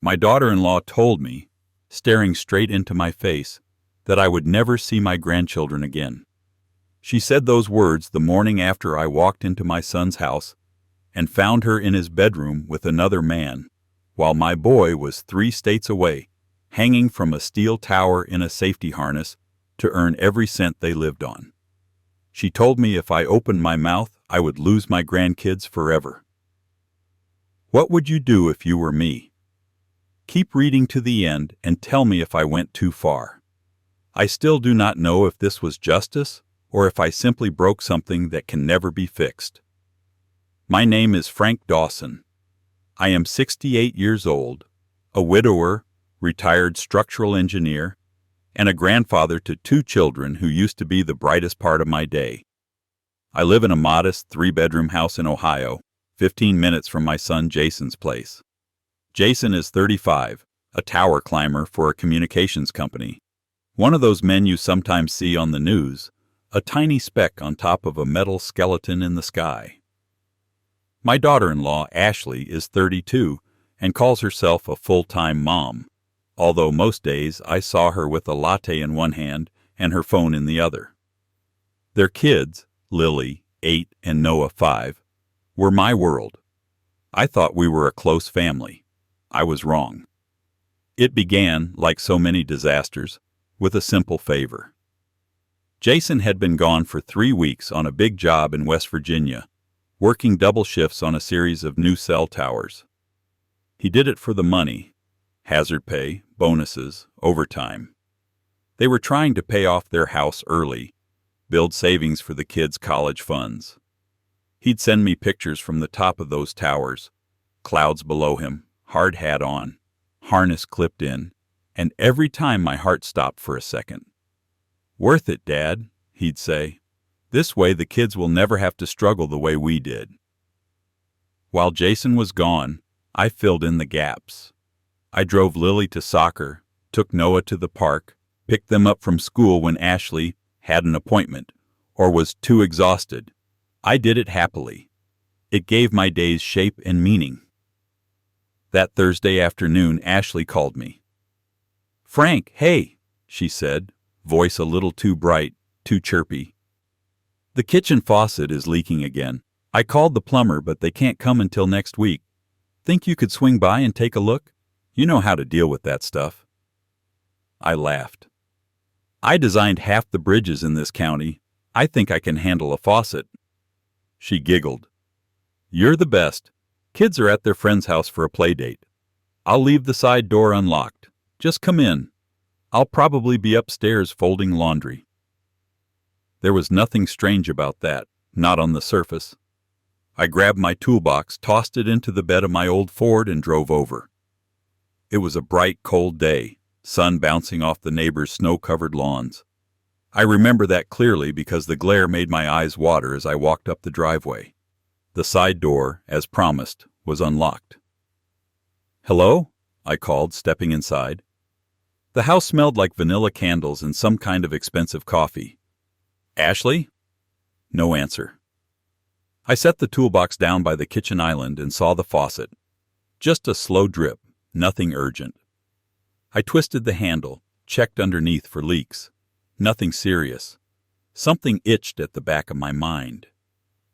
My daughter-in-law told me, staring straight into my face, that I would never see my grandchildren again. She said those words the morning after I walked into my son's house and found her in his bedroom with another man, while my boy was 3 states away, hanging from a steel tower in a safety harness to earn every cent they lived on. She told me if I opened my mouth, I would lose my grandkids forever. What would you do if you were me? Keep reading to the end and tell me if I went too far. I still do not know if this was justice or if I simply broke something that can never be fixed. My name is Frank Dawson. I am 68 years old, a widower, retired structural engineer, and a grandfather to 2 children who used to be the brightest part of my day. I live in a modest 3-bedroom house in Ohio, 15 minutes from my son Jason's place. Jason is 35, a tower climber for a communications company. One of those men you sometimes see on the news, a tiny speck on top of a metal skeleton in the sky. My daughter-in-law, Ashley, is 32 and calls herself a full-time mom, although most days I saw her with a latte in one hand and her phone in the other. Their kids, Lily, 8, and Noah, 5, were my world. I thought we were a close family. I was wrong. It began, like so many disasters, with a simple favor. Jason had been gone for 3 weeks on a big job in West Virginia, working double shifts on a series of new cell towers. He did it for the money, hazard pay, bonuses, overtime. They were trying to pay off their house early, build savings for the kids' college funds. He'd send me pictures from the top of those towers, clouds below him, hard hat on, harness clipped in, and every time my heart stopped for a second. "Worth it, Dad," he'd say. "This way the kids will never have to struggle the way we did." While Jason was gone, I filled in the gaps. I drove Lily to soccer, took Noah to the park, picked them up from school when Ashley had an appointment or was too exhausted. I did it happily. It gave my days shape and meaning. That Thursday afternoon, Ashley called me. "Frank, hey," she said, voice a little too bright, too chirpy. "The kitchen faucet is leaking again. I called the plumber, but they can't come until next week. Think you could swing by and take a look? You know how to deal with that stuff." I laughed. "I designed half the bridges in this county. I think I can handle a faucet." She giggled. "You're the best. Kids are at their friend's house for a play date. I'll leave the side door unlocked. Just come in. I'll probably be upstairs folding laundry." There was nothing strange about that, not on the surface. I grabbed my toolbox, tossed it into the bed of my old Ford, and drove over. It was a bright, cold day, sun bouncing off the neighbors' snow-covered lawns. I remember that clearly because the glare made my eyes water as I walked up the driveway. The side door, as promised, was unlocked. "Hello?" I called, stepping inside. The house smelled like vanilla candles and some kind of expensive coffee. "Ashley?" No answer. I set the toolbox down by the kitchen island and saw the faucet. Just a slow drip, nothing urgent. I twisted the handle, checked underneath for leaks. Nothing serious. Something itched at the back of my mind.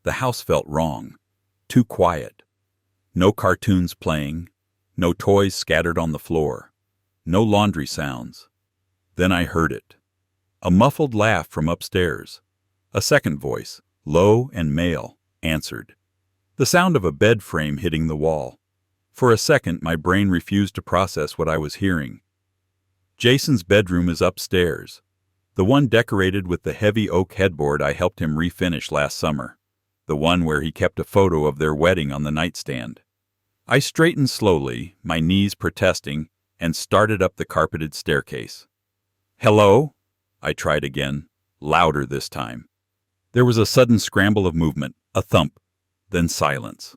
The house felt wrong. Too quiet. No cartoons playing. No toys scattered on the floor. No laundry sounds. Then I heard it. A muffled laugh from upstairs. A second voice, low and male, answered. The sound of a bed frame hitting the wall. For a second, my brain refused to process what I was hearing. Jason's bedroom is upstairs. The one decorated with the heavy oak headboard I helped him refinish last summer. The one where he kept a photo of their wedding on the nightstand. I straightened slowly, my knees protesting, and started up the carpeted staircase. "Hello?" I tried again, louder this time. There was a sudden scramble of movement, a thump, then silence.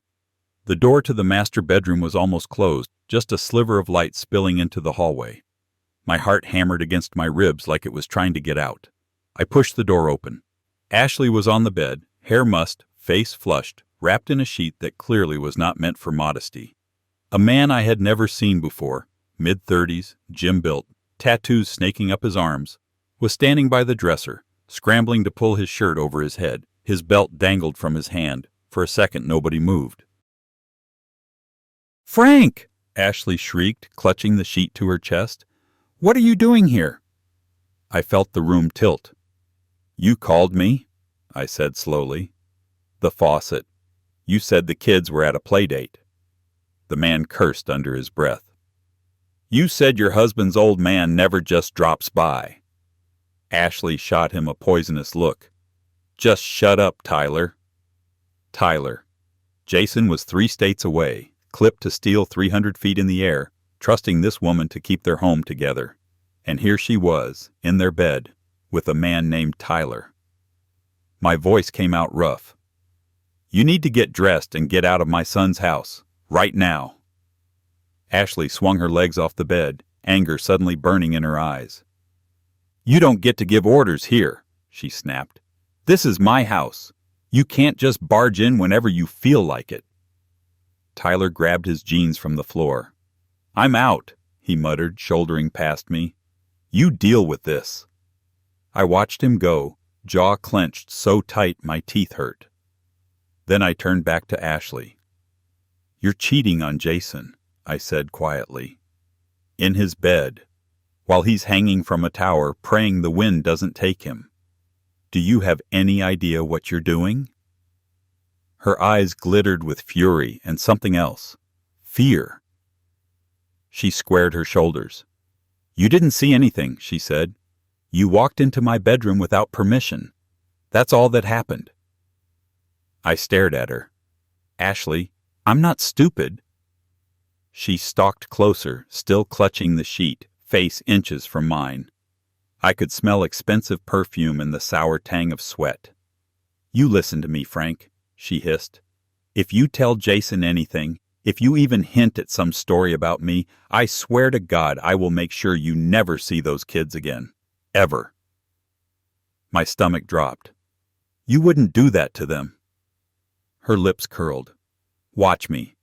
The door to the master bedroom was almost closed, just a sliver of light spilling into the hallway. My heart hammered against my ribs like it was trying to get out. I pushed the door open. Ashley was on the bed, hair mussed, face flushed, wrapped in a sheet that clearly was not meant for modesty. A man I had never seen before, mid-30s, gym-built, tattoos snaking up his arms, was standing by the dresser, scrambling to pull his shirt over his head. His belt dangled from his hand. For a second, nobody moved. "Frank!" Ashley shrieked, clutching the sheet to her chest. "What are you doing here?" I felt the room tilt. "You called me," I said slowly. "The faucet. You said the kids were at a play date." The man cursed under his breath. "You said your husband's old man never just drops by." Ashley shot him a poisonous look. "Just shut up, Tyler." Tyler. Jason was 3 states away, clipped to steel 300 feet in the air, trusting this woman to keep their home together. And here she was, in their bed, with a man named Tyler. My voice came out rough. "You need to get dressed and get out of my son's house, right now." Ashley swung her legs off the bed, anger suddenly burning in her eyes. "You don't get to give orders here," she snapped. "This is my house. You can't just barge in whenever you feel like it." Tyler grabbed his jeans from the floor. "I'm out," he muttered, shouldering past me. "You deal with this." I watched him go, jaw clenched so tight my teeth hurt. Then I turned back to Ashley. "You're cheating on Jason," I said quietly. "In his bed, while he's hanging from a tower, praying the wind doesn't take him. Do you have any idea what you're doing?" Her eyes glittered with fury and something else. Fear. She squared her shoulders. "You didn't see anything," she said. "You walked into my bedroom without permission. That's all that happened." I stared at her. "Ashley, I'm not stupid." She stalked closer, still clutching the sheet, face inches from mine. I could smell expensive perfume and the sour tang of sweat. "You listen to me, Frank," she hissed. "If you tell Jason anything, if you even hint at some story about me, I swear to God I will make sure you never see those kids again. Ever." My stomach dropped. "You wouldn't do that to them." Her lips curled. "Watch me.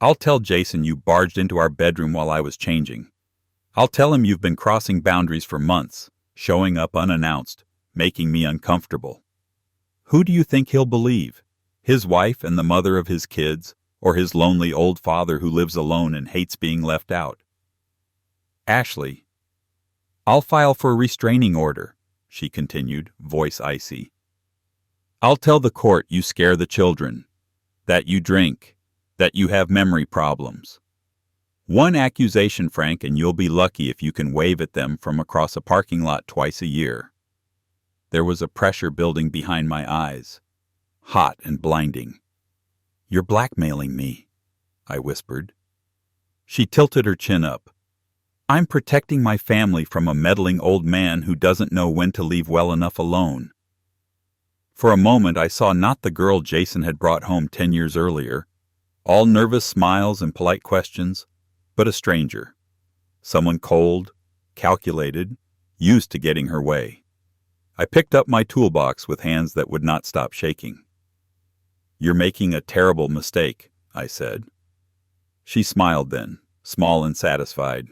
I'll tell Jason you barged into our bedroom while I was changing. I'll tell him you've been crossing boundaries for months, showing up unannounced, making me uncomfortable. Who do you think he'll believe? His wife and the mother of his kids, or his lonely old father who lives alone and hates being left out?" "Ashley." "I'll file for a restraining order," she continued, voice icy. "I'll tell the court you scare the children, that you drink, that you have memory problems. One accusation, Frank, and you'll be lucky if you can wave at them from across a parking lot twice a year." There was a pressure building behind my eyes, hot and blinding. "You're blackmailing me," I whispered. She tilted her chin up. "I'm protecting my family from a meddling old man who doesn't know when to leave well enough alone." For a moment I saw not the girl Jason had brought home 10 years earlier, all nervous smiles and polite questions, but a stranger. Someone cold, calculated, used to getting her way. I picked up my toolbox with hands that would not stop shaking. "You're making a terrible mistake," I said. She smiled then, small and satisfied.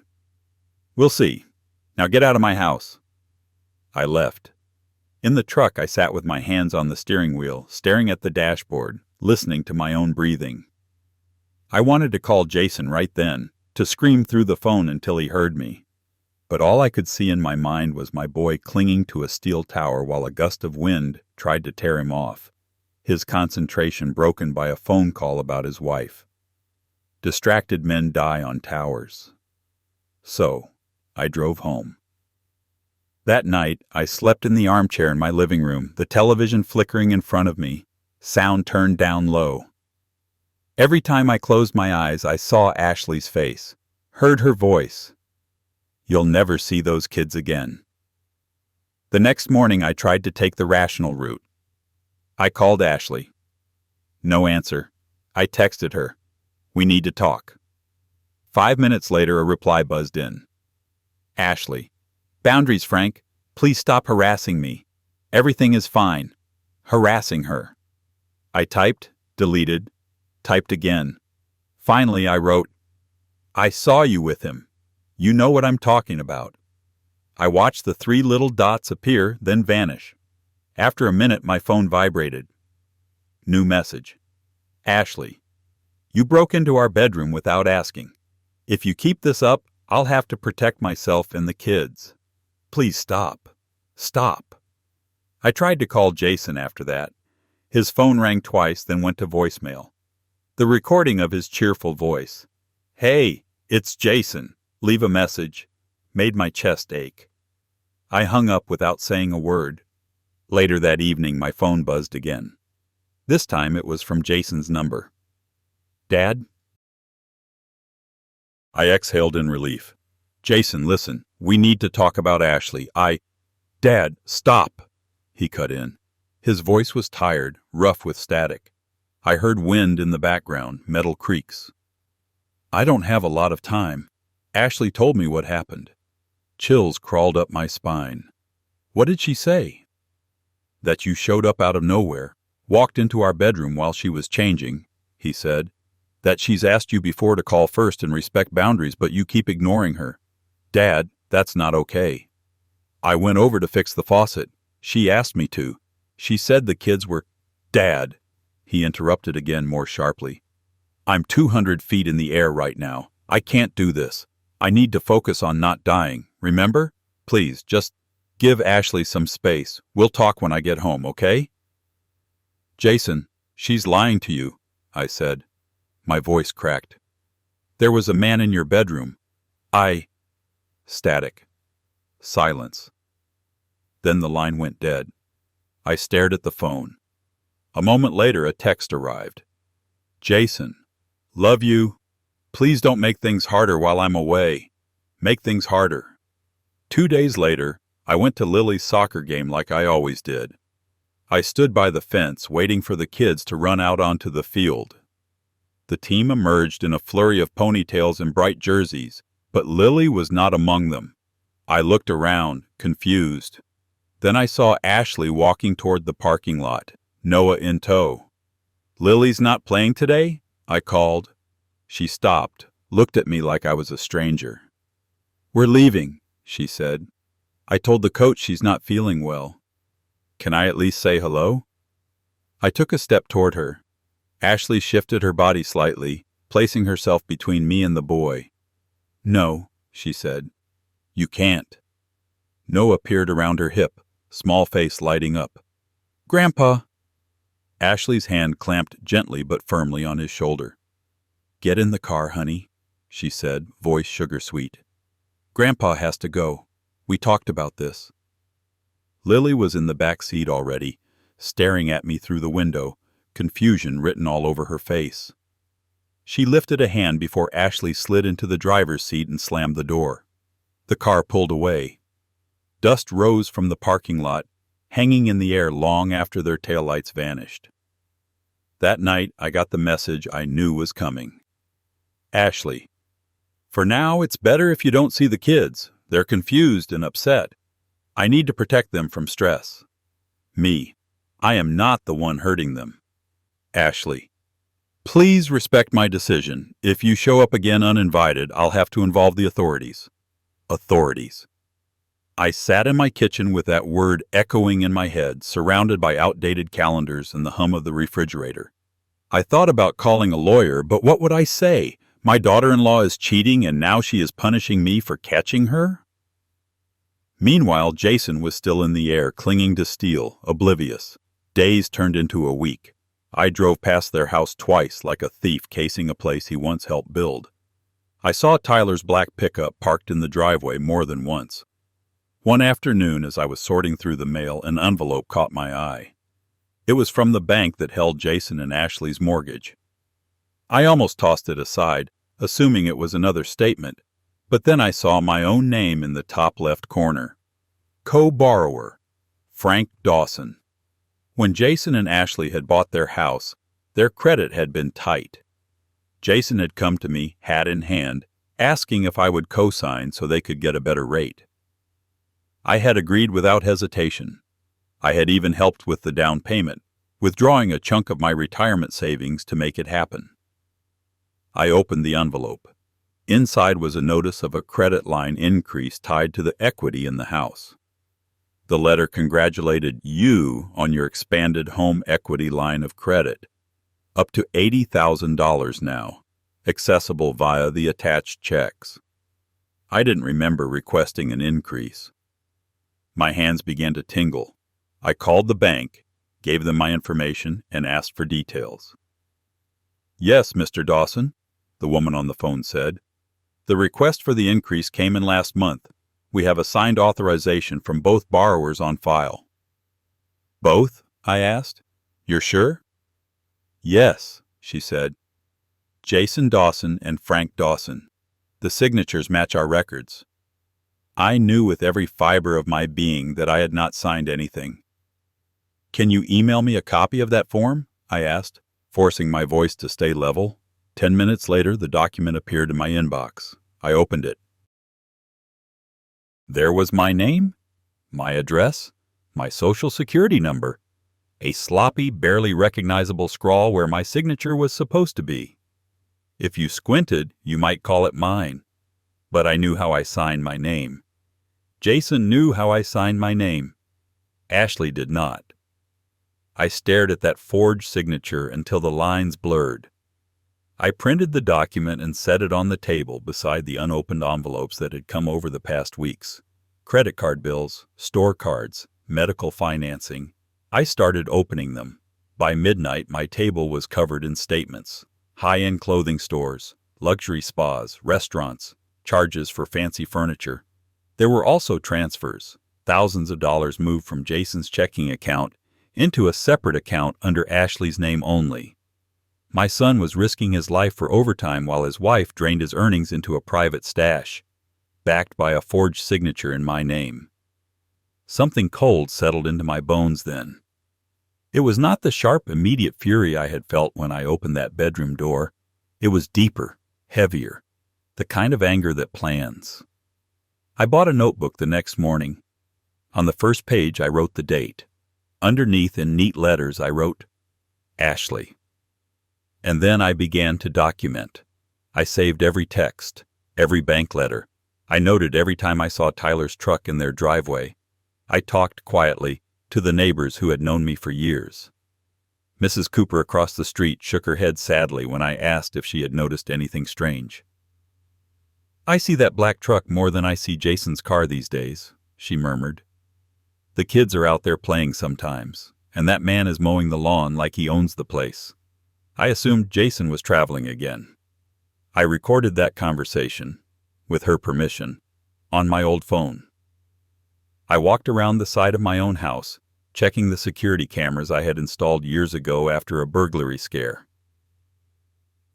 "We'll see. Now get out of my house." I left. In the truck I sat with my hands on the steering wheel, staring at the dashboard, listening to my own breathing. I wanted to call Jason right then, to scream through the phone until he heard me. But all I could see in my mind was my boy clinging to a steel tower while a gust of wind tried to tear him off, his concentration broken by a phone call about his wife. Distracted men die on towers. So, I drove home. That night, I slept in the armchair in my living room, the television flickering in front of me, sound turned down low. Every time I closed my eyes, I saw Ashley's face, heard her voice. "You'll never see those kids again." The next morning, I tried to take the rational route. I called Ashley. No answer. I texted her. "We need to talk." 5 minutes later, a reply buzzed in. "Ashley. Boundaries, Frank. Please stop harassing me. Everything is fine." Harassing her. I typed, deleted, typed again. Finally, I wrote, I saw you with him. You know what I'm talking about. I watched the 3 little dots appear, then vanish. After a minute, my phone vibrated. New message. Ashley, you broke into our bedroom without asking. If you keep this up, I'll have to protect myself and the kids. Please stop. Stop. I tried to call Jason after that. His phone rang twice, then went to voicemail. The recording of his cheerful voice, "Hey, it's Jason. Leave a message," made my chest ache. I hung up without saying a word. Later that evening, my phone buzzed again. This time it was from Jason's number. "Dad?" I exhaled in relief. "Jason, listen, we need to talk about Ashley. Dad, stop!" He cut in. His voice was tired, rough with static. I heard wind in the background, metal creaks. "I don't have a lot of time. Ashley told me what happened." Chills crawled up my spine. "What did she say?" "That you showed up out of nowhere, walked into our bedroom while she was changing," he said. "That she's asked you before to call first and respect boundaries, but you keep ignoring her. Dad, that's not okay. I went over to fix the faucet. She asked me to. She said the kids were—" "Dad," he interrupted again more sharply. "I'm 200 feet in the air right now. I can't do this. I need to focus on not dying, remember? Please, just give Ashley some space. We'll talk when I get home, okay?" "Jason, she's lying to you," I said. My voice cracked. "There was a man in your bedroom. Static. Silence. Then the line went dead. I stared at the phone. A moment later, a text arrived. "Jason, love you. Please don't make things harder while I'm away. Make things harder." 2 days later, I went to Lily's soccer game like I always did. I stood by the fence waiting for the kids to run out onto the field. The team emerged in a flurry of ponytails and bright jerseys, but Lily was not among them. I looked around, confused. Then I saw Ashley walking toward the parking lot, Noah in tow. "Lily's not playing today?" I called. She stopped, looked at me like I was a stranger. "We're leaving," she said. "I told the coach she's not feeling well. Can I at least say hello?" I took a step toward her. Ashley shifted her body slightly, placing herself between me and the boy. "No," she said. "You can't." Noah peered around her hip, small face lighting up. "Grandpa!" Ashley's hand clamped gently but firmly on his shoulder. "Get in the car, honey," she said, voice sugar-sweet. "Grandpa has to go. We talked about this." Lily was in the back seat already, staring at me through the window, confusion written all over her face. She lifted a hand before Ashley slid into the driver's seat and slammed the door. The car pulled away. Dust rose from the parking lot, hanging in the air long after their taillights vanished. That night, I got the message I knew was coming. "Ashley, for now, it's better if you don't see the kids. They're confused and upset. I need to protect them from stress. Me, I am not the one hurting them. Ashley, please respect my decision. If you show up again uninvited, I'll have to involve the authorities." Authorities. I sat in my kitchen with that word echoing in my head, surrounded by outdated calendars and the hum of the refrigerator. I thought about calling a lawyer, but what would I say? My daughter-in-law is cheating and now she is punishing me for catching her? Meanwhile, Jason was still in the air, clinging to steel, oblivious. Days turned into a week. I drove past their house twice, like a thief casing a place he once helped build. I saw Tyler's black pickup parked in the driveway more than once. One afternoon, as I was sorting through the mail, an envelope caught my eye. It was from the bank that held Jason and Ashley's mortgage. I almost tossed it aside, assuming it was another statement, but then I saw my own name in the top left corner. Co-borrower, Frank Dawson. When Jason and Ashley had bought their house, their credit had been tight. Jason had come to me, hat in hand, asking if I would co-sign so they could get a better rate. I had agreed without hesitation. I had even helped with the down payment, withdrawing a chunk of my retirement savings to make it happen. I opened the envelope. Inside was a notice of a credit line increase tied to the equity in the house. The letter congratulated you on your expanded home equity line of credit, up to $80,000 now, accessible via the attached checks. I didn't remember requesting an increase. My hands began to tingle. I called the bank, gave them my information, and asked for details. "Yes, Mr. Dawson," the woman on the phone said. "The request for the increase came in last month. We have a signed authorization from both borrowers on file." "Both?" I asked. "You're sure?" "Yes," she said. "Jason Dawson and Frank Dawson. The signatures match our records." I knew with every fiber of my being that I had not signed anything. "Can you email me a copy of that form?" I asked, forcing my voice to stay level. 10 minutes later, the document appeared in my inbox. I opened it. There was my name, my address, my social security number, a sloppy, barely recognizable scrawl where my signature was supposed to be. If you squinted, you might call it mine. But I knew how I signed my name. Jason knew how I signed my name. Ashley did not. I stared at that forged signature until the lines blurred. I printed the document and set it on the table beside the unopened envelopes that had come over the past weeks. Credit card bills, store cards, medical financing. I started opening them. By midnight, my table was covered in statements. High-end clothing stores, luxury spas, restaurants, charges for fancy furniture. There were also transfers. Thousands of dollars moved from Jason's checking account into a separate account under Ashley's name only. My son was risking his life for overtime while his wife drained his earnings into a private stash, backed by a forged signature in my name. Something cold settled into my bones then. It was not the sharp, immediate fury I had felt when I opened that bedroom door. It was deeper, heavier, the kind of anger that plans. I bought a notebook the next morning. On the first page, I wrote the date. Underneath, in neat letters, I wrote, Ashley. And then I began to document. I saved every text, every bank letter. I noted every time I saw Tyler's truck in their driveway. I talked quietly to the neighbors who had known me for years. Mrs. Cooper across the street shook her head sadly when I asked if she had noticed anything strange. "I see that black truck more than I see Jason's car these days," she murmured. "The kids are out there playing sometimes, and that man is mowing the lawn like he owns the place. I assumed Jason was traveling again." I recorded that conversation, with her permission, on my old phone. I walked around the side of my own house, checking the security cameras I had installed years ago after a burglary scare.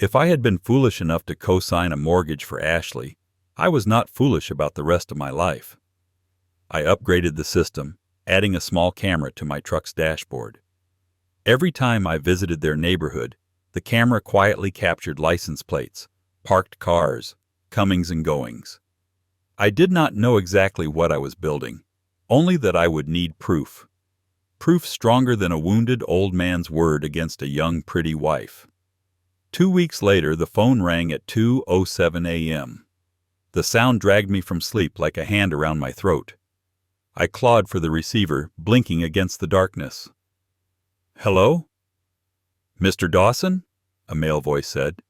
If I had been foolish enough to co-sign a mortgage for Ashley, I was not foolish about the rest of my life. I upgraded the system, adding a small camera to my truck's dashboard. Every time I visited their neighborhood, the camera quietly captured license plates, parked cars, comings and goings. I did not know exactly what I was building, only that I would need proof. Proof stronger than a wounded old man's word against a young, pretty wife. 2 weeks later, the phone rang at 2:07 a.m. The sound dragged me from sleep like a hand around my throat. I clawed for the receiver, blinking against the darkness. "Hello?" "Mr. Dawson?" a male voice said.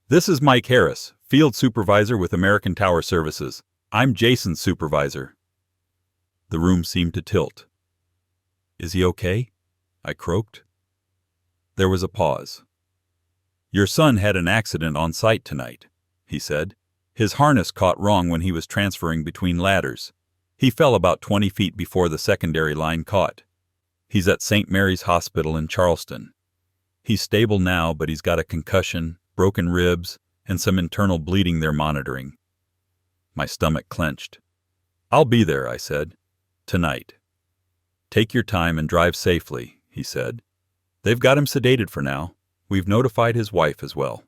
"This is Mike Harris, field supervisor with American Tower Services. I'm Jason's supervisor." The room seemed to tilt. "Is he okay?" I croaked. There was a pause. "Your son had an accident on site tonight," he said. "His harness caught wrong when he was transferring between ladders. He fell about 20 feet before the secondary line caught. He's at St. Mary's Hospital in Charleston. He's stable now, but he's got a concussion, broken ribs, and some internal bleeding they're monitoring." My stomach clenched. "I'll be there," I said. "Tonight." "Take your time and drive safely," he said. "They've got him sedated for now. We've notified his wife as well."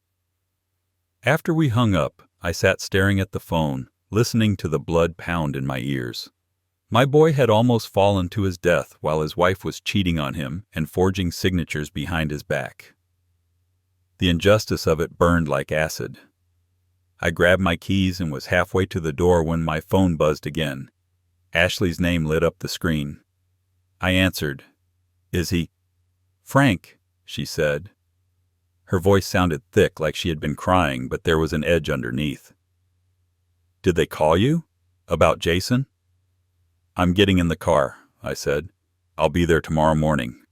After we hung up, I sat staring at the phone, listening to the blood pound in my ears. My boy had almost fallen to his death while his wife was cheating on him and forging signatures behind his back. The injustice of it burned like acid. I grabbed my keys and was halfway to the door when my phone buzzed again. Ashley's name lit up the screen. I answered. "Is he?" "Frank," she said. Her voice sounded thick, like she had been crying, but there was an edge underneath. "Did they call you? About Jason?" "I'm getting in the car," I said. "I'll be there tomorrow morning."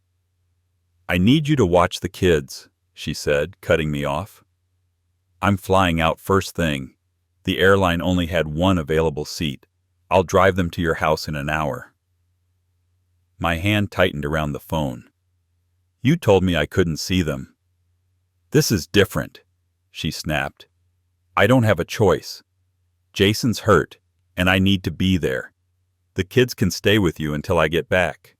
"I need you to watch the kids," she said, cutting me off. "I'm flying out first thing. The airline only had one available seat. I'll drive them to your house in an hour." My hand tightened around the phone. "You told me I couldn't see them." "This is different," she snapped. "I don't have a choice. Jason's hurt, and I need to be there. The kids can stay with you until I get back."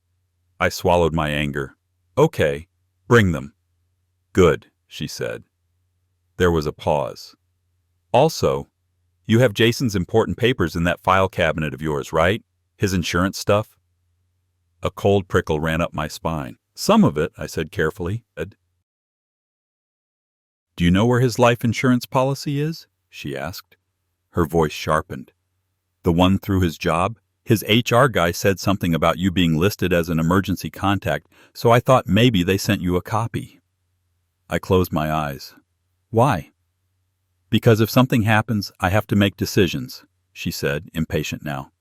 I swallowed my anger. "Okay, bring them." "Good," she said. There was a pause. "Also, you have Jason's important papers in that file cabinet of yours, right? His insurance stuff?" A cold prickle ran up my spine. "Some of it," I said carefully. "Do you know where his life insurance policy is?" she asked. Her voice sharpened. "The one through his job? His HR guy said something about you being listed as an emergency contact, so I thought maybe they sent you a copy." I closed my eyes. "Why?" "Because if something happens, I have to make decisions," she said, impatient now.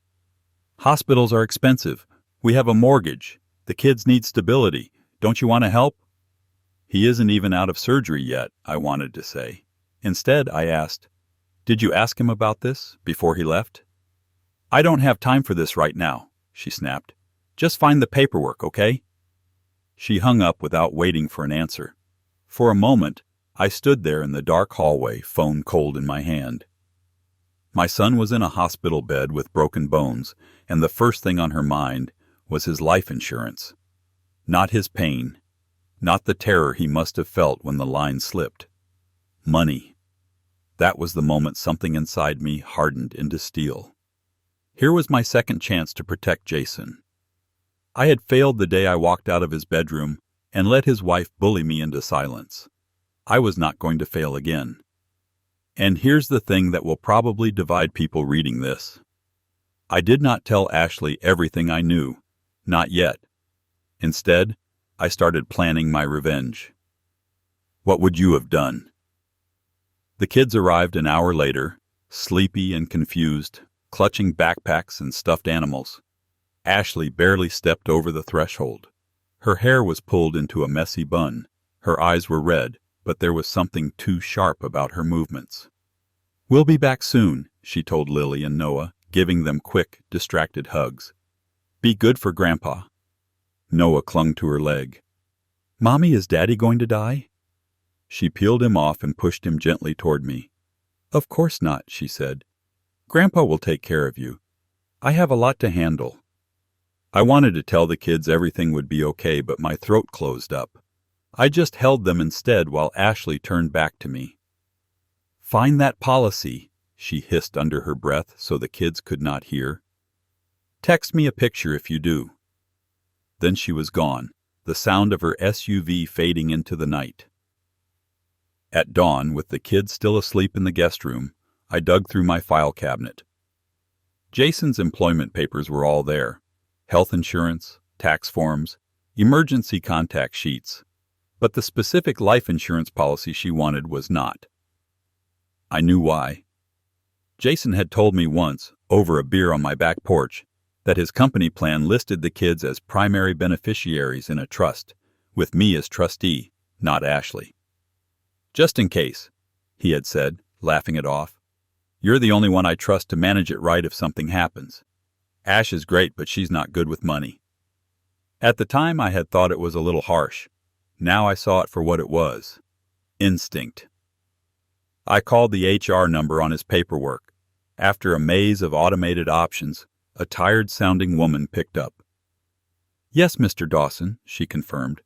"Hospitals are expensive. We have a mortgage. The kids need stability. Don't you want to help?" "He isn't even out of surgery yet," I wanted to say. Instead, I asked, "Did you ask him about this before he left?" "I don't have time for this right now," she snapped. "Just find the paperwork, okay?" She hung up without waiting for an answer. For a moment, I stood there in the dark hallway, phone cold in my hand. My son was in a hospital bed with broken bones, and the first thing on her mind was his life insurance. Not his pain, not the terror he must have felt when the line slipped. Money. That was the moment something inside me hardened into steel. Here was my second chance to protect Jason. I had failed the day I walked out of his bedroom and let his wife bully me into silence. I was not going to fail again. And here's the thing that will probably divide people reading this. I did not tell Ashley everything I knew. Not yet. Instead, I started planning my revenge. What would you have done? The kids arrived an hour later, sleepy and confused, clutching backpacks and stuffed animals. Ashley barely stepped over the threshold. Her hair was pulled into a messy bun. Her eyes were red, but there was something too sharp about her movements. "We'll be back soon," she told Lily and Noah, giving them quick, distracted hugs. "Be good for Grandpa." Noah clung to her leg. "Mommy, is Daddy going to die?" She peeled him off and pushed him gently toward me. "Of course not," she said. "Grandpa will take care of you. I have a lot to handle." I wanted to tell the kids everything would be okay, but my throat closed up. I just held them instead while Ashley turned back to me. "Find that policy," she hissed under her breath so the kids could not hear. "Text me a picture if you do." Then she was gone, the sound of her SUV fading into the night. At dawn, with the kids still asleep in the guest room, I dug through my file cabinet. Jason's employment papers were all there. Health insurance, tax forms, emergency contact sheets. But the specific life insurance policy she wanted was not. I knew why. Jason had told me once, over a beer on my back porch, that his company plan listed the kids as primary beneficiaries in a trust, with me as trustee, not Ashley. "Just in case," he had said, laughing it off. "You're the only one I trust to manage it right if something happens. Ash is great, but she's not good with money." At the time, I had thought it was a little harsh. Now I saw it for what it was. Instinct. I called the HR number on his paperwork. After a maze of automated options, a tired-sounding woman picked up. "Yes, Mr. Dawson," she confirmed.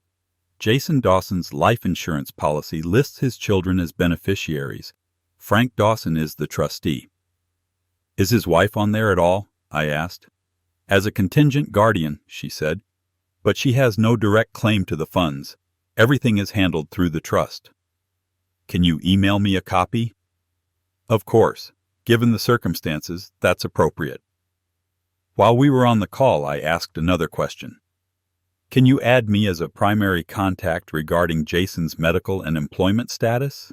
"Jason Dawson's life insurance policy lists his children as beneficiaries. Frank Dawson is the trustee." "Is his wife on there at all?" I asked. "As a contingent guardian," she said. "But she has no direct claim to the funds. Everything is handled through the trust." "Can you email me a copy?" Of course, given the circumstances, that's appropriate. While we were on the call, I asked another question. Can you add me as a primary contact regarding Jason's medical and employment status?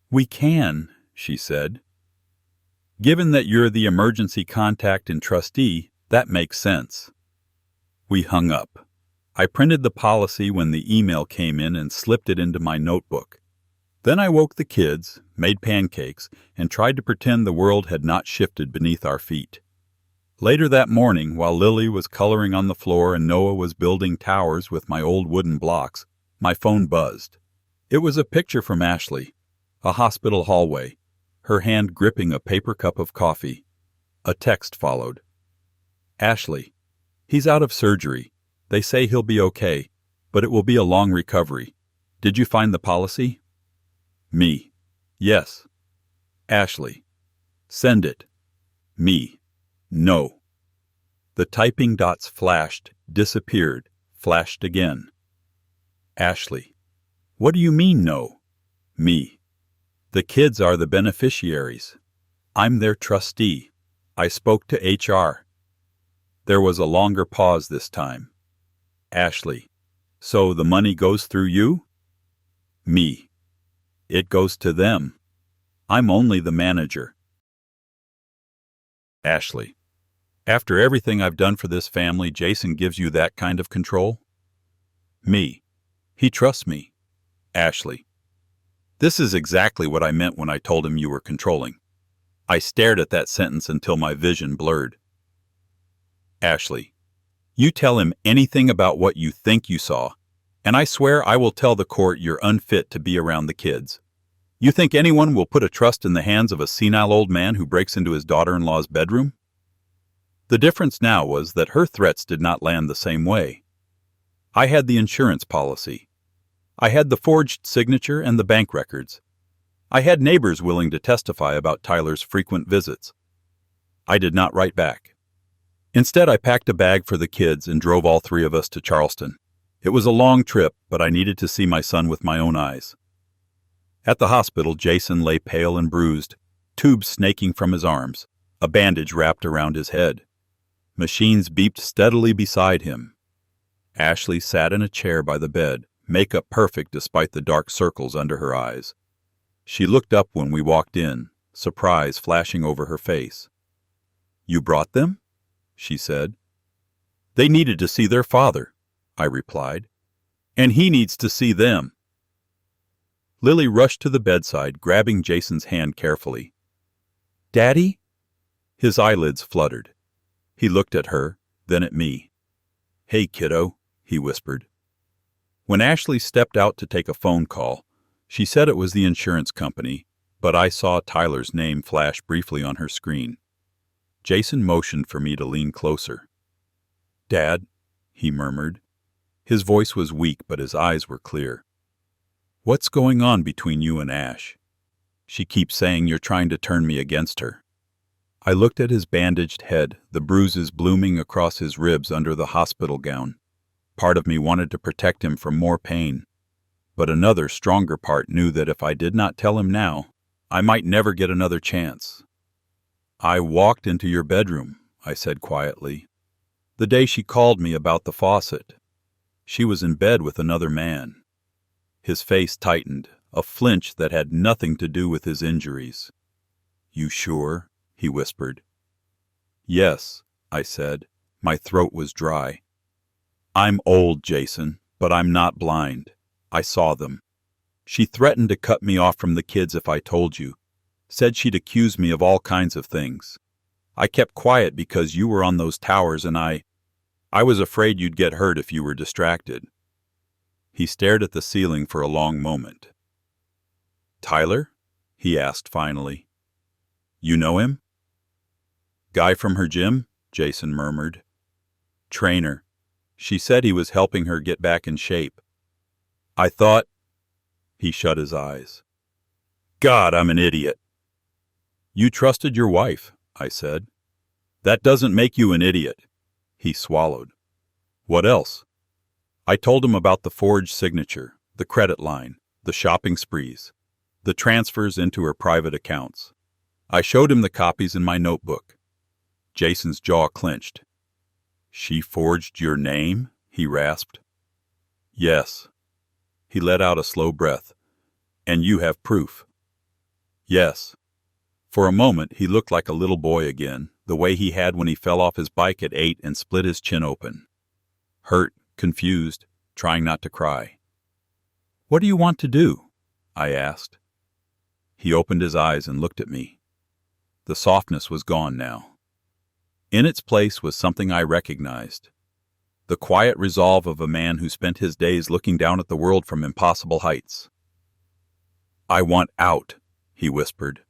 We can, she said. Given that you're the emergency contact and trustee, that makes sense. We hung up. I printed the policy when the email came in and slipped it into my notebook. Then I woke the kids, made pancakes, and tried to pretend the world had not shifted beneath our feet. Later that morning, while Lily was coloring on the floor and Noah was building towers with my old wooden blocks, my phone buzzed. It was a picture from Ashley, a hospital hallway, her hand gripping a paper cup of coffee. A text followed. Ashley, he's out of surgery. They say he'll be okay, but it will be a long recovery. Did you find the policy? Me. Yes. Ashley. Send it. Me. No. The typing dots flashed, disappeared, flashed again. Ashley. What do you mean no? Me. The kids are the beneficiaries. I'm their trustee. I spoke to HR. There was a longer pause this time. Ashley. So the money goes through you? Me. It goes to them. I'm only the manager. Ashley. After everything I've done for this family, Jason gives you that kind of control? Me. He trusts me. Ashley. This is exactly what I meant when I told him you were controlling. I stared at that sentence until my vision blurred. Ashley. You tell him anything about what you think you saw, and I swear I will tell the court you're unfit to be around the kids. You think anyone will put a trust in the hands of a senile old man who breaks into his daughter-in-law's bedroom? The difference now was that her threats did not land the same way. I had the insurance policy. I had the forged signature and the bank records. I had neighbors willing to testify about Tyler's frequent visits. I did not write back. Instead, I packed a bag for the kids and drove all three of us to Charleston. It was a long trip, but I needed to see my son with my own eyes. At the hospital, Jason lay pale and bruised, tubes snaking from his arms, a bandage wrapped around his head. Machines beeped steadily beside him. Ashley sat in a chair by the bed, makeup perfect despite the dark circles under her eyes. She looked up when we walked in, surprise flashing over her face. You brought them? She said. They needed to see their father, I replied. And he needs to see them. Lily rushed to the bedside, grabbing Jason's hand carefully. Daddy? His eyelids fluttered. He looked at her, then at me. Hey, kiddo, he whispered. When Ashley stepped out to take a phone call, she said it was the insurance company, but I saw Tyler's name flash briefly on her screen. Jason motioned for me to lean closer. Dad, he murmured. His voice was weak, but his eyes were clear. What's going on between you and Ash? She keeps saying you're trying to turn me against her. I looked at his bandaged head, the bruises blooming across his ribs under the hospital gown. Part of me wanted to protect him from more pain, but another, stronger part knew that if I did not tell him now, I might never get another chance. I walked into your bedroom, I said quietly. The day she called me about the faucet. She was in bed with another man. His face tightened, a flinch that had nothing to do with his injuries. You sure? He whispered. Yes, I said. My throat was dry. I'm old, Jason, but I'm not blind. I saw them. She threatened to cut me off from the kids if I told you. Said she'd accuse me of all kinds of things. I kept quiet because you were on those towers and I was afraid you'd get hurt if you were distracted. He stared at the ceiling for a long moment. Tyler? He asked finally. You know him? Guy from her gym? Jason murmured. Trainer. She said he was helping her get back in shape. I thought... He shut his eyes. God, I'm an idiot. You trusted your wife, I said. That doesn't make you an idiot. He swallowed. What else? I told him about the forged signature, the credit line, the shopping sprees. the transfers into her private accounts. I showed him the copies in my notebook. Jason's jaw clenched. "She forged your name?" he rasped. "Yes." He let out a slow breath. "And you have proof?" "Yes." For a moment he looked like a little boy again, the way he had when he fell off his bike at 8 and split his chin open. Hurt, confused, trying not to cry. "What do you want to do?" I asked. He opened his eyes and looked at me. The softness was gone now. In its place was something I recognized. The quiet resolve of a man who spent his days looking down at the world from impossible heights. "I want out," he whispered.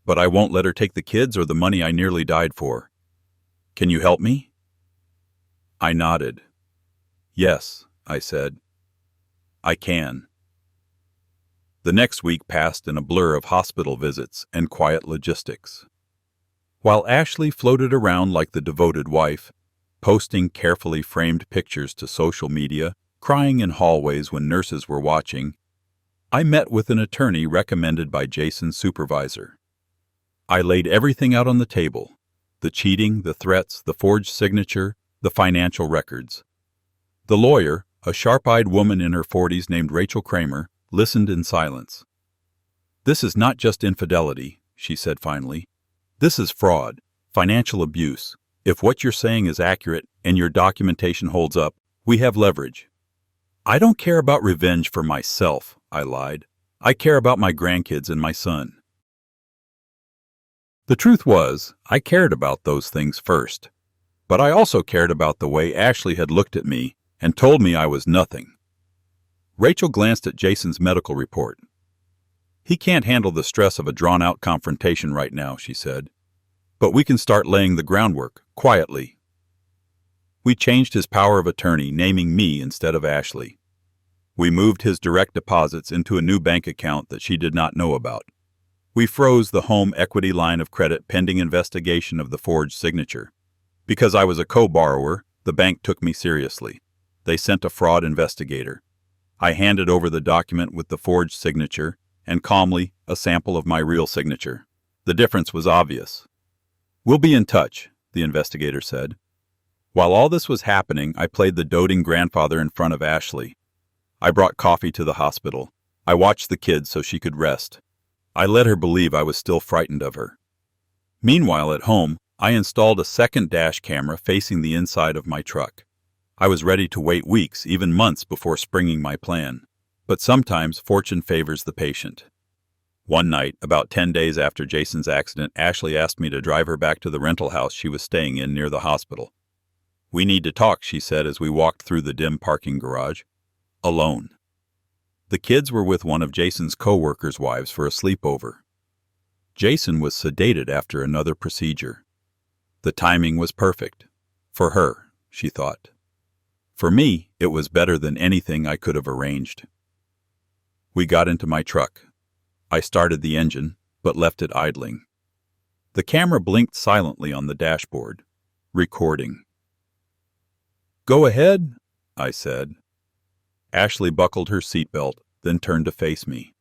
"But I won't let her take the kids or the money I nearly died for. Can you help me?" I nodded. "Yes," I said. "I can." The next week passed in a blur of hospital visits and quiet logistics. While Ashley floated around like the devoted wife, posting carefully framed pictures to social media, crying in hallways when nurses were watching, I met with an attorney recommended by Jason's supervisor. I laid everything out on the table: the cheating, the threats, the forged signature, the financial records. The lawyer, a sharp-eyed woman in her 40s named Rachel Kramer, listened in silence. "This is not just infidelity," she said finally. "This is fraud, financial abuse. If what you're saying is accurate and your documentation holds up, we have leverage." "I don't care about revenge for myself," I lied. "I care about my grandkids and my son." The truth was, I cared about those things first. But I also cared about the way Ashley had looked at me and told me I was nothing. Rachel glanced at Jason's medical report. "He can't handle the stress of a drawn-out confrontation right now," she said. "But we can start laying the groundwork, quietly." We changed his power of attorney, naming me instead of Ashley. We moved his direct deposits into a new bank account that she did not know about. We froze the home equity line of credit pending investigation of the forged signature. Because I was a co-borrower, the bank took me seriously. They sent a fraud investigator. I handed over the document with the forged signature, and calmly, a sample of my real signature. The difference was obvious. "We'll be in touch," the investigator said. While all this was happening, I played the doting grandfather in front of Ashley. I brought coffee to the hospital. I watched the kids so she could rest. I let her believe I was still frightened of her. Meanwhile, at home, I installed a second dash camera facing the inside of my truck. I was ready to wait weeks, even months, before springing my plan. But sometimes fortune favors the patient. One night, about 10 days after Jason's accident, Ashley asked me to drive her back to the rental house she was staying in near the hospital. "We need to talk," she said as we walked through the dim parking garage. Alone. The kids were with one of Jason's co-workers' wives for a sleepover. Jason was sedated after another procedure. The timing was perfect. For her, she thought. For me, it was better than anything I could have arranged. We got into my truck. I started the engine, but left it idling. The camera blinked silently on the dashboard. Recording. "Go ahead," I said. Ashley buckled her seatbelt, then turned to face me.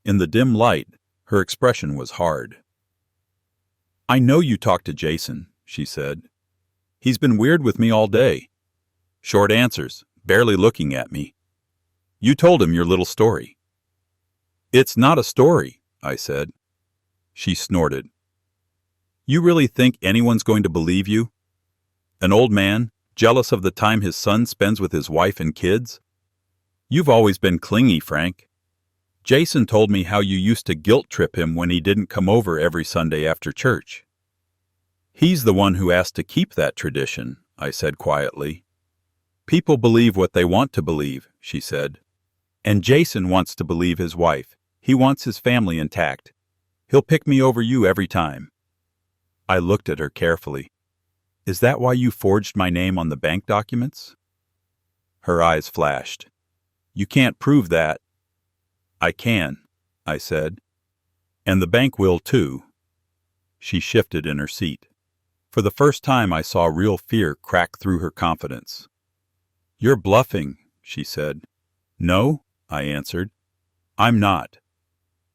In the dim light, her expression was hard. "I know you talked to Jason," she said. "He's been weird with me all day. Short answers, barely looking at me. You told him your little story." "It's not a story," I said. She snorted. "You really think anyone's going to believe you? An old man, jealous of the time his son spends with his wife and kids? You've always been clingy, Frank. Jason told me how you used to guilt-trip him when he didn't come over every Sunday after church." "He's the one who asked to keep that tradition," I said quietly. "People believe what they want to believe," she said. "And Jason wants to believe his wife. He wants his family intact. He'll pick me over you every time." I looked at her carefully. "Is that why you forged my name on the bank documents?" Her eyes flashed. "You can't prove that." "I can," I said. "And the bank will too." She shifted in her seat. For the first time I saw real fear crack through her confidence. "You're bluffing," she said. "No," I answered. "I'm not.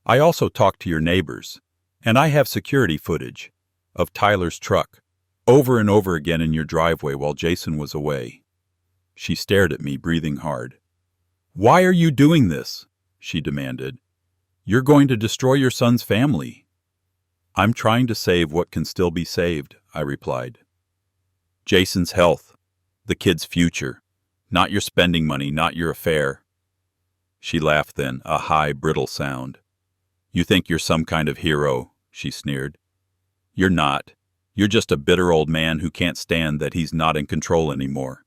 I also talked to your neighbors, and I have security footage of Tyler's truck over and over again in your driveway while Jason was away." She stared at me, breathing hard. "Why are you doing this?" she demanded. "You're going to destroy your son's family." "I'm trying to save what can still be saved," I replied. "Jason's health, the kid's future, not your spending money, not your affair." She laughed then, a high, brittle sound. "You think you're some kind of hero," she sneered. "You're not. You're just a bitter old man who can't stand that he's not in control anymore.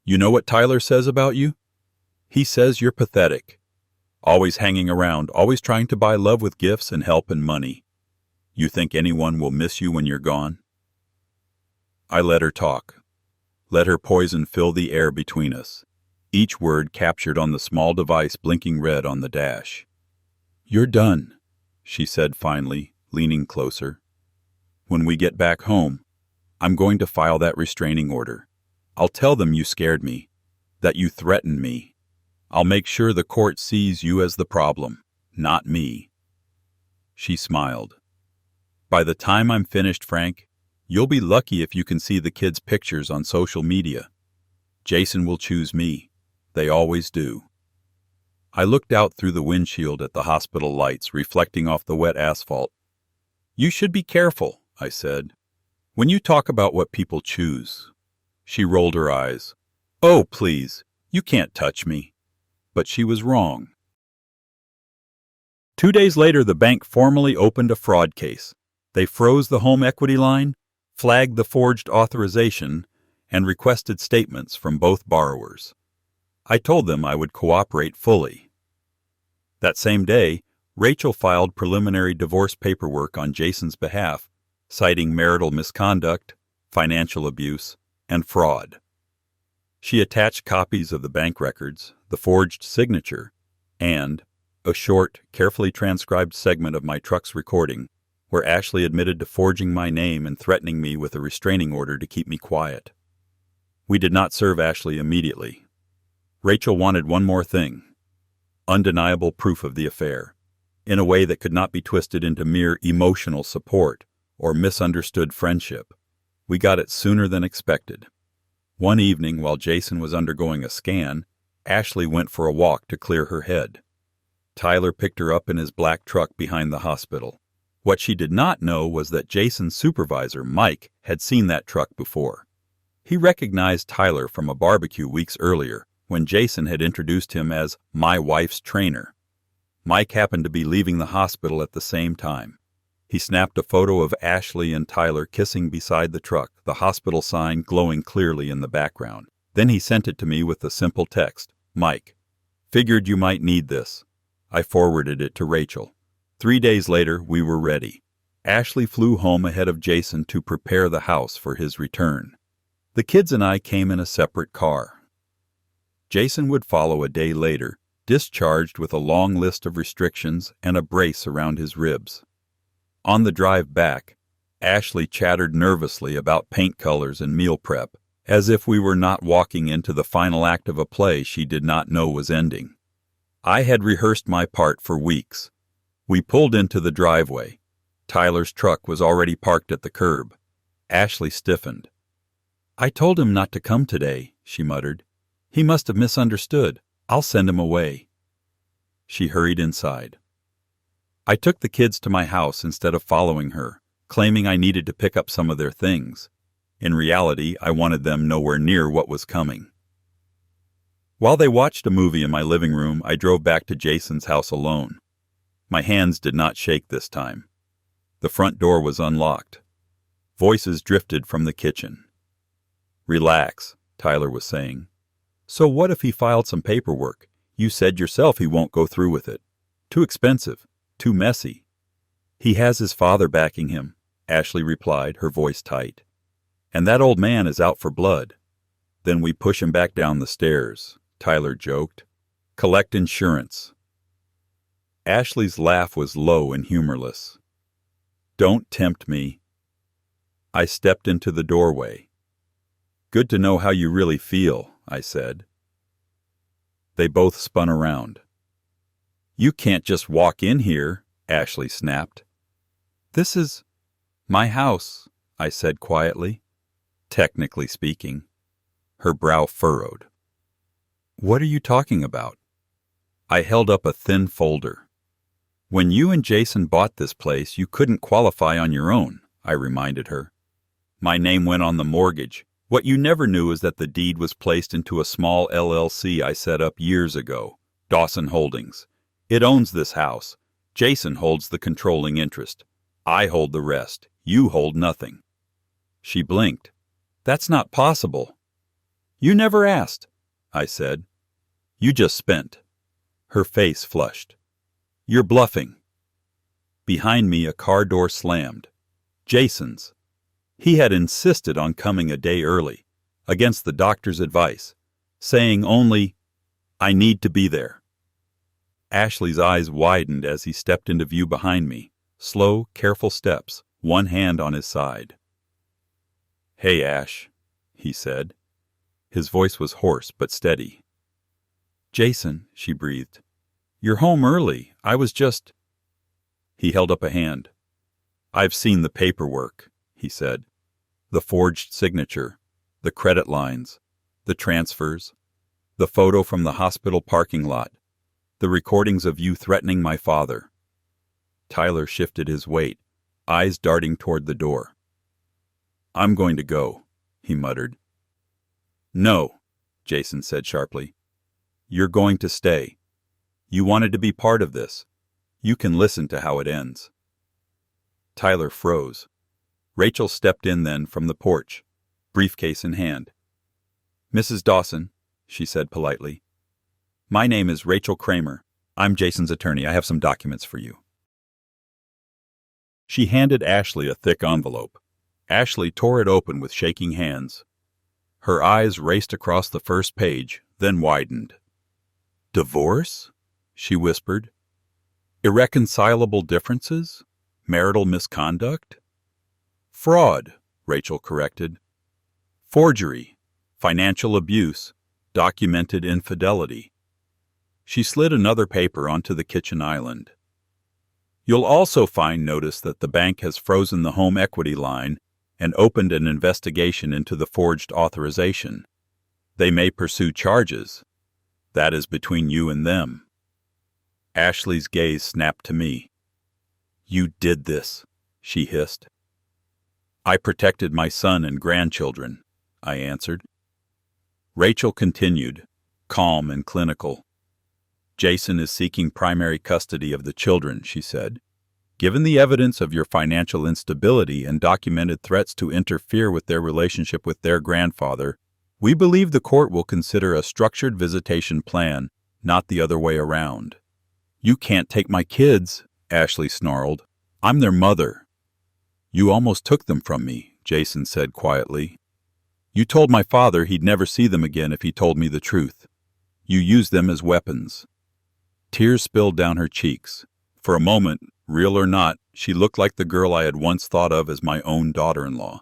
You know what Tyler says about you? He says you're pathetic. Always hanging around, always trying to buy love with gifts and help and money. You think anyone will miss you when you're gone?" I let her talk. Let her poison fill the air between us, each word captured on the small device blinking red on the dash. "You're done," she said finally, leaning closer. "When we get back home, I'm going to file that restraining order. I'll tell them you scared me, that you threatened me. I'll make sure the court sees you as the problem, not me." She smiled. "By the time I'm finished, Frank, you'll be lucky if you can see the kids' pictures on social media. Jason will choose me. They always do." I looked out through the windshield at the hospital lights reflecting off the wet asphalt. "You should be careful," I said, "when you talk about what people choose." She rolled her eyes. "Oh, please, you can't touch me." But she was wrong. 2 days later, the bank formally opened a fraud case. They froze the home equity line, flagged the forged authorization, and requested statements from both borrowers. I told them I would cooperate fully. That same day, Rachel filed preliminary divorce paperwork on Jason's behalf, citing marital misconduct, financial abuse, and fraud. She attached copies of the bank records, the forged signature, and a short, carefully transcribed segment of my truck's recording, where Ashley admitted to forging my name and threatening me with a restraining order to keep me quiet. We did not serve Ashley immediately. Rachel wanted one more thing: undeniable proof of the affair, in a way that could not be twisted into mere emotional support or misunderstood friendship. We got it sooner than expected. One evening, while Jason was undergoing a scan, Ashley went for a walk to clear her head. Tyler picked her up in his black truck behind the hospital. What she did not know was that Jason's supervisor, Mike, had seen that truck before. He recognized Tyler from a barbecue weeks earlier, when Jason had introduced him as "my wife's trainer." Mike happened to be leaving the hospital at the same time. He snapped a photo of Ashley and Tyler kissing beside the truck, the hospital sign glowing clearly in the background. Then he sent it to me with the simple text, "Mike, figured you might need this." I forwarded it to Rachel. 3 days later, we were ready. Ashley flew home ahead of Jason to prepare the house for his return. The kids and I came in a separate car. Jason would follow a day later, discharged with a long list of restrictions and a brace around his ribs. On the drive back, Ashley chattered nervously about paint colors and meal prep, as if we were not walking into the final act of a play she did not know was ending. I had rehearsed my part for weeks. We pulled into the driveway. Tyler's truck was already parked at the curb. Ashley stiffened. "I told him not to come today," she muttered. "He must have misunderstood. I'll send him away." She hurried inside. I took the kids to my house instead of following her, claiming I needed to pick up some of their things. In reality, I wanted them nowhere near what was coming. While they watched a movie in my living room, I drove back to Jason's house alone. My hands did not shake this time. The front door was unlocked. Voices drifted from the kitchen. "Relax," Tyler was saying. "So what if he filed some paperwork? You said yourself he won't go through with it. Too expensive. Too messy." "He has his father backing him," Ashley replied, her voice tight. "And that old man is out for blood." "Then we push him back down the stairs," Tyler joked. "Collect insurance." Ashley's laugh was low and humorless. "Don't tempt me." I stepped into the doorway. "Good to know how you really feel," I said. They both spun around. You can't just walk in here, Ashley snapped. This is my house, I said quietly. Technically speaking. Her brow furrowed. What are you talking about? I held up a thin folder. When you and Jason bought this place, you couldn't qualify on your own, I reminded her. My name went on the mortgage. What you never knew is that the deed was placed into a small LLC I set up years ago, Dawson Holdings. It owns this house. Jason holds the controlling interest. I hold the rest. You hold nothing. She blinked. That's not possible. You never asked, I said. You just spent. Her face flushed. You're bluffing. Behind me, a car door slammed. Jason's. He had insisted on coming a day early, against the doctor's advice, saying only, I need to be there. Ashley's eyes widened as he stepped into view behind me, slow, careful steps, one hand on his side. Hey, Ash, he said. His voice was hoarse but steady. Jason, she breathed. You're home early. I was just... He held up a hand. I've seen the paperwork, he said. The forged signature, the credit lines, the transfers, the photo from the hospital parking lot, the recordings of you threatening my father. Tyler shifted his weight, eyes darting toward the door. I'm going to go, he muttered. No, Jason said sharply. You're going to stay. You wanted to be part of this. You can listen to how it ends. Tyler froze. Rachel stepped in then from the porch, briefcase in hand. Mrs. Dawson, she said politely. My name is Rachel Kramer. I'm Jason's attorney. I have some documents for you. She handed Ashley a thick envelope. Ashley tore it open with shaking hands. Her eyes raced across the first page, then widened. Divorce? She whispered. Irreconcilable differences? Marital misconduct? Fraud, Rachel corrected. Forgery, financial abuse, documented infidelity. She slid another paper onto the kitchen island. You'll also find notice that the bank has frozen the home equity line and opened an investigation into the forged authorization. They may pursue charges. That is between you and them. Ashley's gaze snapped to me. You did this, she hissed. I protected my son and grandchildren, I answered. Rachel continued, calm and clinical. Jason is seeking primary custody of the children, she said. Given the evidence of your financial instability and documented threats to interfere with their relationship with their grandfather, we believe the court will consider a structured visitation plan, not the other way around. You can't take my kids, Ashley snarled. I'm their mother. You almost took them from me, Jason said quietly. You told my father he'd never see them again if he told me the truth. You used them as weapons. Tears spilled down her cheeks. For a moment, real or not, she looked like the girl I had once thought of as my own daughter-in-law.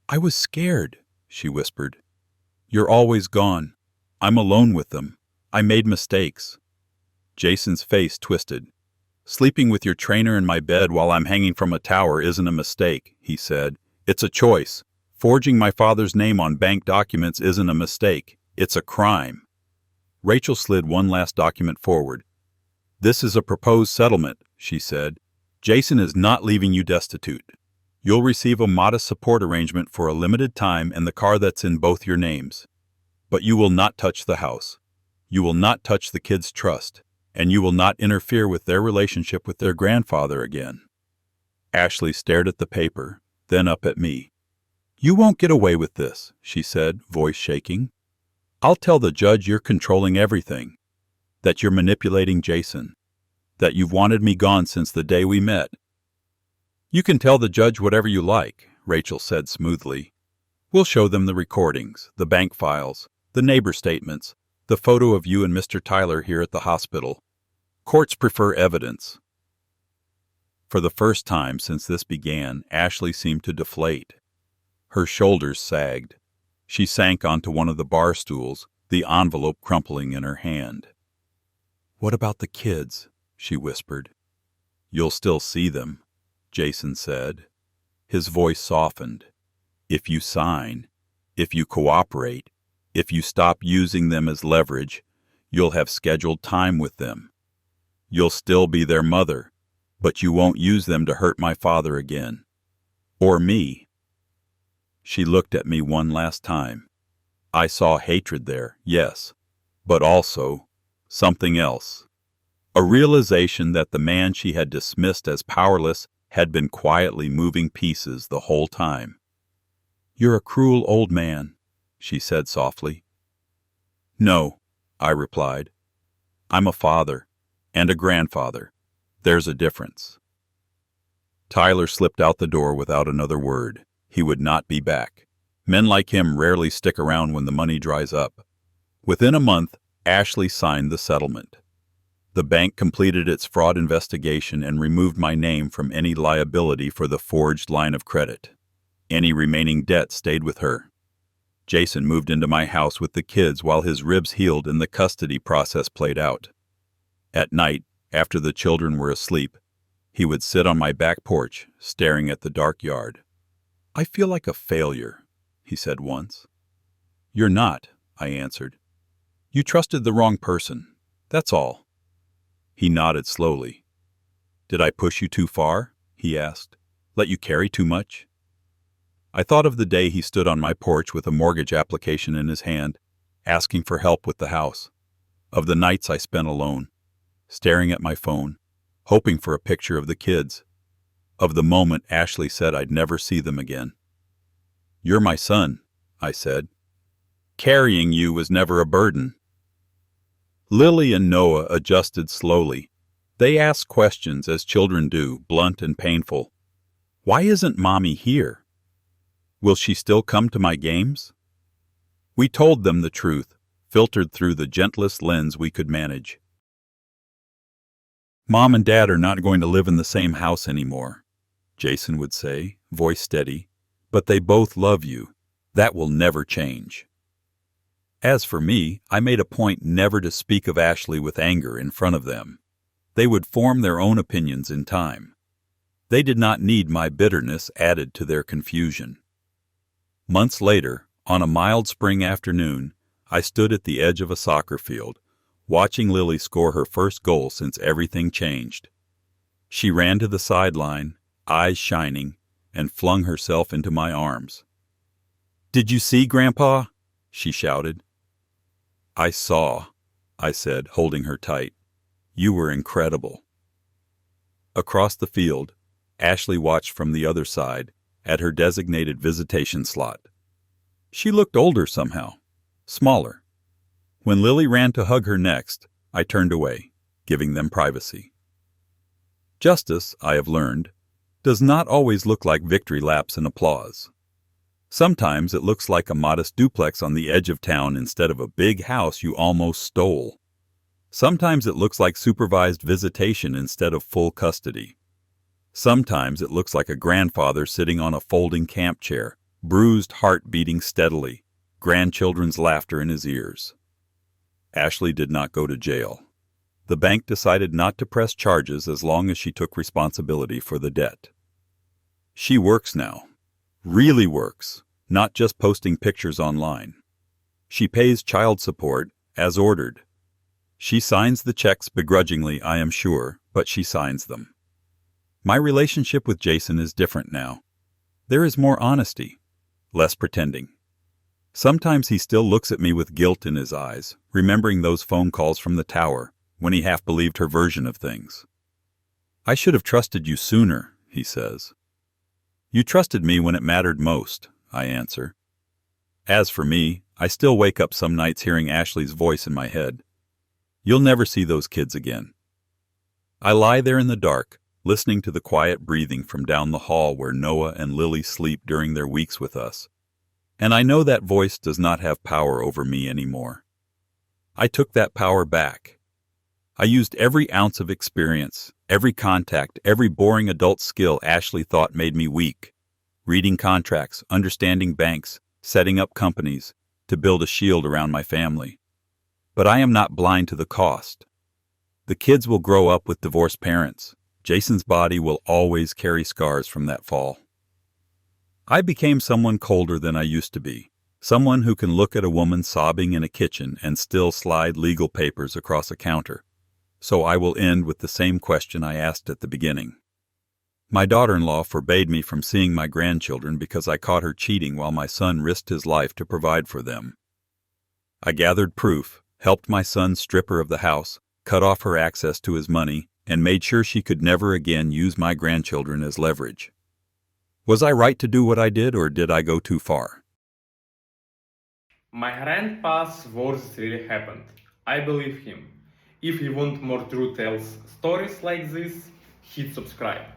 I was scared, she whispered. You're always gone. I'm alone with them. I made mistakes. Jason's face twisted. Sleeping with your trainer in my bed while I'm hanging from a tower isn't a mistake, he said. It's a choice. Forging my father's name on bank documents isn't a mistake. It's a crime. Rachel slid one last document forward. This is a proposed settlement, she said. Jason is not leaving you destitute. You'll receive a modest support arrangement for a limited time and the car that's in both your names. But you will not touch the house. You will not touch the kids' trust. And you will not interfere with their relationship with their grandfather again. Ashley stared at the paper, then up at me. You won't get away with this, she said, voice shaking. I'll tell the judge you're controlling everything, that you're manipulating Jason, that you've wanted me gone since the day we met. You can tell the judge whatever you like, Rachel said smoothly. We'll show them the recordings, the bank files, the neighbor statements, the photo of you and Mr. Tyler here at the hospital. Courts prefer evidence. For the first time since this began, Ashley seemed to deflate. Her shoulders sagged. She sank onto one of the bar stools, the envelope crumpling in her hand. "What about the kids?" she whispered. "You'll still see them," Jason said. His voice softened. "If you sign, if you cooperate, if you stop using them as leverage, you'll have scheduled time with them. You'll still be their mother, but you won't use them to hurt my father again. Or me." She looked at me one last time. I saw hatred there, yes, but also something else. A realization that the man she had dismissed as powerless had been quietly moving pieces the whole time. "You're a cruel old man," she said softly. "No," I replied. "I'm a father and a grandfather. There's a difference." Tyler slipped out the door without another word. He would not be back. Men like him rarely stick around when the money dries up. Within a month, Ashley signed the settlement. The bank completed its fraud investigation and removed my name from any liability for the forged line of credit. Any remaining debt stayed with her. Jason moved into my house with the kids while his ribs healed and the custody process played out. At night, after the children were asleep, he would sit on my back porch, staring at the dark yard. "I feel like a failure," he said once. "You're not," I answered. "You trusted the wrong person. That's all." He nodded slowly. "Did I push you too far?" he asked. "Let you carry too much?" I thought of the day he stood on my porch with a mortgage application in his hand, asking for help with the house. Of the nights I spent alone, staring at my phone, hoping for a picture of the kids. Of the moment Ashley said I'd never see them again. "You're my son," I said. "Carrying you was never a burden." Lily and Noah adjusted slowly. They asked questions as children do, blunt and painful. "Why isn't Mommy here? Will she still come to my games?" We told them the truth, filtered through the gentlest lens we could manage. "Mom and Dad are not going to live in the same house anymore," Jason would say, voice steady. "But they both love you. That will never change." As for me, I made a point never to speak of Ashley with anger in front of them. They would form their own opinions in time. They did not need my bitterness added to their confusion. Months later, on a mild spring afternoon, I stood at the edge of a soccer field, watching Lily score her first goal since everything changed. She ran to the sideline, eyes shining, and flung herself into my arms. "Did you see, Grandpa?" she shouted. "I saw," I said, holding her tight. "You were incredible." Across the field, Ashley watched from the other side, at her designated visitation slot. She looked older somehow, smaller. When Lily ran to hug her next, I turned away, giving them privacy. Justice, I have learned, does not always look like victory laps and applause. Sometimes it looks like a modest duplex on the edge of town instead of a big house you almost stole. Sometimes it looks like supervised visitation instead of full custody. Sometimes it looks like a grandfather sitting on a folding camp chair, bruised heart beating steadily, grandchildren's laughter in his ears. Ashley did not go to jail. The bank decided not to press charges as long as she took responsibility for the debt. She works now. Really works, not just posting pictures online. She pays child support as ordered. She signs the checks begrudgingly, I am sure, but she signs them. My relationship with Jason is different now. There is more honesty, less pretending. Sometimes he still looks at me with guilt in his eyes, remembering those phone calls from the tower when he half believed her version of things. "I should have trusted you sooner," he says. "You trusted me when it mattered most," I answer. As for me, I still wake up some nights hearing Ashley's voice in my head. "You'll never see those kids again." I lie there in the dark, listening to the quiet breathing from down the hall where Noah and Lily sleep during their weeks with us. And I know that voice does not have power over me anymore. I took that power back. I used every ounce of experience, every contact, every boring adult skill Ashley thought made me weak. Reading contracts, understanding banks, setting up companies, to build a shield around my family. But I am not blind to the cost. The kids will grow up with divorced parents. Jason's body will always carry scars from that fall. I became someone colder than I used to be. Someone who can look at a woman sobbing in a kitchen and still slide legal papers across a counter. So I will end with the same question I asked at the beginning. My daughter-in-law forbade me from seeing my grandchildren because I caught her cheating while my son risked his life to provide for them. I gathered proof, helped my son strip her of the house, cut off her access to his money, and made sure she could never again use my grandchildren as leverage. Was I right to do what I did, or did I go too far? My grandpa's worst really happened. I believe him. If you want more true tales stories like this, hit subscribe.